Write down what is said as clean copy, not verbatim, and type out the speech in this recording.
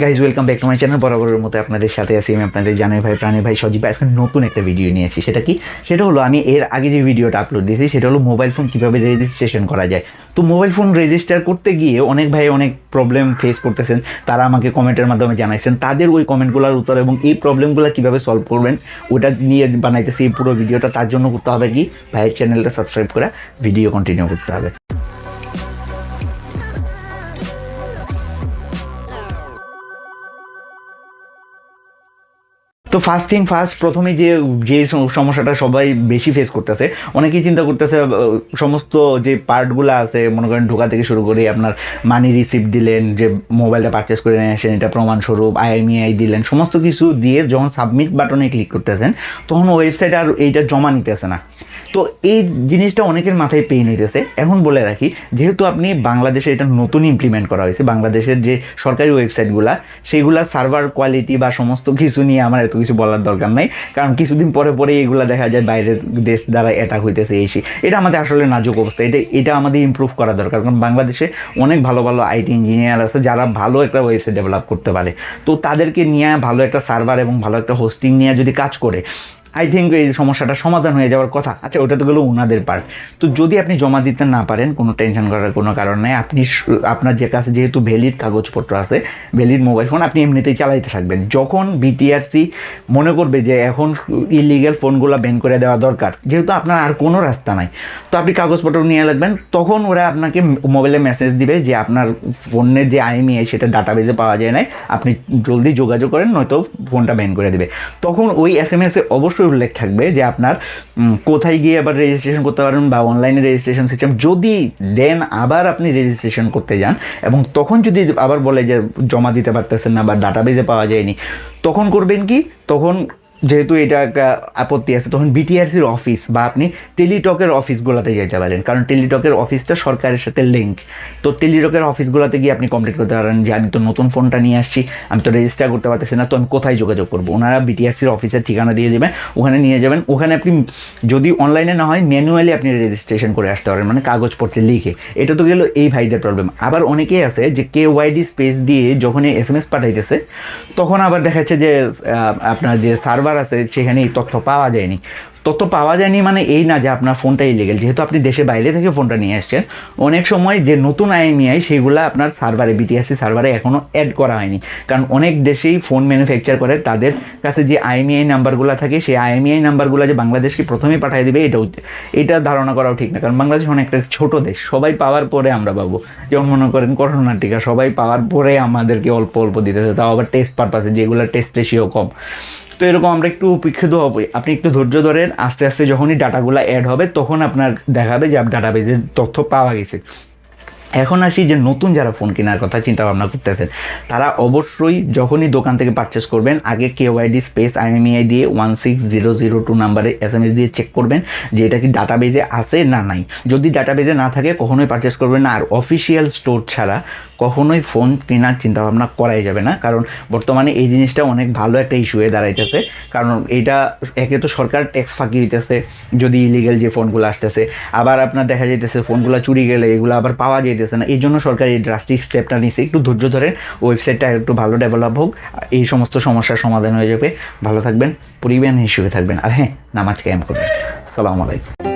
Guys welcome back to my channel. বরাবরের মতো আপনাদের সাথে আছি আমি আপনাদের জানাই ভাই প্রাণের ভাই সজীব। আজকে নতুন একটা ভিডিও নিয়ে আসি। সেটা হলো আমি এর আগে যে ভিডিওটা আপলোড দিয়েছি সেটা হলো মোবাইল ফোন কীভাবে রেজিস্ট্রেশন করা যায়। তো মোবাইল ফোন রেজিস্টার করতে গিয়ে অনেক ভাই অনেক প্রবলেম ফেস করতেছেন, তারা আমাকে কমেন্টের মাধ্যমে জানাইছেন তাদের ওই কমেন্টগুলোর উত্তর এবং এই প্রবলেমগুলো কীভাবে সলভ করবেন ওটা নিয়ে বানাইতেছি এই পুরো ভিডিওটা। তার জন্য করতে হবে কি, ভাইয়ের চ্যানেলটা সাবস্ক্রাইব করে ভিডিও কন্টিনিউ করতে হবে। তো প্রথমে যে সমস্যাটা সবাই বেশি ফেস করতেছে, অনেকেই চিন্তা করতেছে সমস্ত যে পার্টগুলো আছে মনে করেন ঢোকা থেকে শুরু করে আপনার মানি রিসিপ্ট দিলেন, যে মোবাইলটা পারচেস করে নিয়ে আসেন এটা প্রমাণস্বরূপ, IMEI দিলেন, সমস্ত কিছু দিয়ে যখন সাবমিট বাটনে ক্লিক করতেছেন তখন ওয়েবসাইট আর এইটা জমা নিতেছে না। তো এই জিনিসটা অনেকের মাথায় পেইন হইতেছে। এখন বলে রাখি, যেহেতু আপনি বাংলাদেশে এটা নতুন ইমপ্লিমেন্ট করা হয়েছে, বাংলাদেশের যে সরকারি ওয়েবসাইটগুলা সেগুলা সার্ভার কোয়ালিটি বা সমস্ত কিছু নিয়ে আমার এত কিছু বলার দরকার নাই, কারণ কিছুদিন পরে এগুলা দেখা যায় বাইরের দেশ দ্বারা অ্যাটাক হইতেছে এসে। এটা আমাদের আসলে নাজুক অবস্থা, এটা আমাদের ইমপ্রুভ করা দরকার, কারণ বাংলাদেশে অনেক ভালো ভালো IT ইঞ্জিনিয়ার আছে যারা ভালো একটা ওয়েবসাইট ডেভেলপ করতে পারে। তো তাদেরকে নিয়ে ভালো একটা সার্ভার এবং ভালো একটা হোস্টিং নিয়ে যদি কাজ করে আই থিঙ্ক এই সমস্যাটা সমাধান হয়ে যাওয়ার কথা। আচ্ছা, ওটা তো গেলো ওনাদের পার্ট। তো যদি আপনি জমা দিতে না পারেন, কোনো টেনশন করার কোনো কারণ নেই। আপনি আপনার যে কাছে যেহেতু ভ্যালিড কাগজপত্র আছে, ভ্যালিড মোবাইল ফোন, আপনি এমনিতেই চালাইতে থাকবেন। যখন BTRC মনে করবে যে এখন ইলিগ্যাল ফোনগুলো ব্যান করে দেওয়া দরকার, যেহেতু আপনার আর কোনো রাস্তা নাই, তো আপনি কাগজপত্র নিয়ে রাখবেন। তখন ওরা আপনাকে মোবাইলে মেসেজ দিবে যে আপনার ফোনের যে IMEI সেটা ডাটাবেজে পাওয়া যায় নাই, আপনি জলদি যোগাযোগ করেন নয়তো ফোনটা ব্যান করে দেবে। তখন ওই SMS অবশ্যই উল্লেখ থাকবে যে আপনার কোথায় গিয়ে আবার রেজিস্ট্রেশন করতে পারেন বা অনলাইনে রেজিস্ট্রেশন সিস্টেম যদি দেন আবার আপনি রেজিস্ট্রেশন করতে যান এবং তখন যদি আবার বলে যে জমা দিতে পারতেছেন না বা ডাটাবেজে পাওয়া যায়নি, তখন করবেন কি, তখন যেহেতু এটা একটা আপত্তি আছে তখন BTRCর অফিস বা আপনি টেলিটকের অফিসগুলোতে যেতে পারেন, কারণ টেলিটকের অফিসটা সরকারের সাথে লিঙ্ক। তো টেলিটকের অফিসগুলোতে গিয়ে আপনি কমপ্লিট করতে পারেন যে আমি তো নতুন ফোনটা নিয়ে আসছি, আমি তো রেজিস্টার করতে পারতেছি না, তো আমি কোথায় যোগাযোগ করবো। ওনারা BTRCর অফিসের ঠিকানা দিয়ে দেবেন, ওখানে নিয়ে যাবেন। ওখানে আপনি যদি অনলাইনে না হয় ম্যানুয়ালি আপনি রেজিস্ট্রেশন করে আসতে পারেন, মানে কাগজপত্রে লিখে। এটা তো গেল এই ভাইদের প্রবলেম। আবার অনেকেই আছে যে KYD স্পেস দিয়ে যখনই SMS পাঠাইতেছে তখন আবার দেখাচ্ছে যে আপনার যে সার্ভার আছে সেখানে এই তথ্য পাওয়া যায়নি। মানে এই না যে আপনার ফোনটা ইলিগেল, যেহেতু আপনি দেশের বাইরে থেকে ফোনটা নিয়ে আসছেন। অনেক সময় যে নতুন IMEI সেগুলো আপনার সার্ভারে BTRC সার্ভারে এখনও অ্যাড করা হয়নি, কারণ অনেক দেশেই ফোন ম্যানুফ্যাকচার করে, তাদের কাছে যে IMEI নাম্বারগুলো থাকে সেই IMEI নাম্বারগুলো যে বাংলাদেশকে প্রথমেই পাঠিয়ে দেবে এটা ধারণা করাও ঠিক না, কারণ বাংলাদেশ অনেকটা ছোট দেশ, সবাই পাওয়ার পরে আমরা পাবো। যেমন মনে করেন করোনার টিকা সবাই পাওয়ার পরে আমাদেরকে অল্প অল্প দিতে হবে, তাও আবার টেস্ট পারপাসে, যেগুলো টেস্ট রেশিও কম। তো এরকম আমরা একটু উপেক্ষিত হবো। আপনি একটু ধৈর্য ধরেন, আস্তে আস্তে যখনই ডাটাগুলো অ্যাড হবে তখন আপনার দেখাবে যে ডাটাবেজের তথ্য পাওয়া গেছে। এখন আসি যে নতুন যারা ফোন কেনার কথা চিন্তা ভাবনা করতেছেন, তারা অবশ্যই যখনই দোকান থেকে পারচেস করবেন আগে KYD স্পেস IMEI দিয়ে 16002 নাম্বারে SMS দিয়ে চেক করবেন যে এটা কি ডাটাবেজে আছে না নাই। যদি ডাটাবেজে না থাকে কখনোই পারচেস করবেন না। আর অফিসিয়াল স্টোর ছাড়া কখনোই ফোন কেনার চিন্তাভাবনা করাই যাবে না, কারণ বর্তমানে এই জিনিসটা অনেক ভালো একটা ইস্যু হয়ে দাঁড়াইতেছে। কারণ এটা একে তো সরকার ট্যাক্স ফাঁকি হইতেছে যদি ইলিগেল যে ফোনগুলো আসতেছে, আবার আপনার দেখা যাইতেছে ফোনগুলো চুরি গেলে এগুলো আবার পাওয়া যাইতেছে না। এই জন্য সরকার এই ড্রাস্টিক স্টেপটা নিচ্ছে। একটু ধৈর্য ধরে ওয়েবসাইটটা একটু ভালো ডেভেলপ হোক, এই সমস্ত সমস্যার সমাধান হয়ে যাবে। ভালো থাকবেন, পরিবেশ হিসেবে থাকবেন, আর হ্যাঁ, নামাজ কায়েম করবেন। আসসালামু আলাইকুম।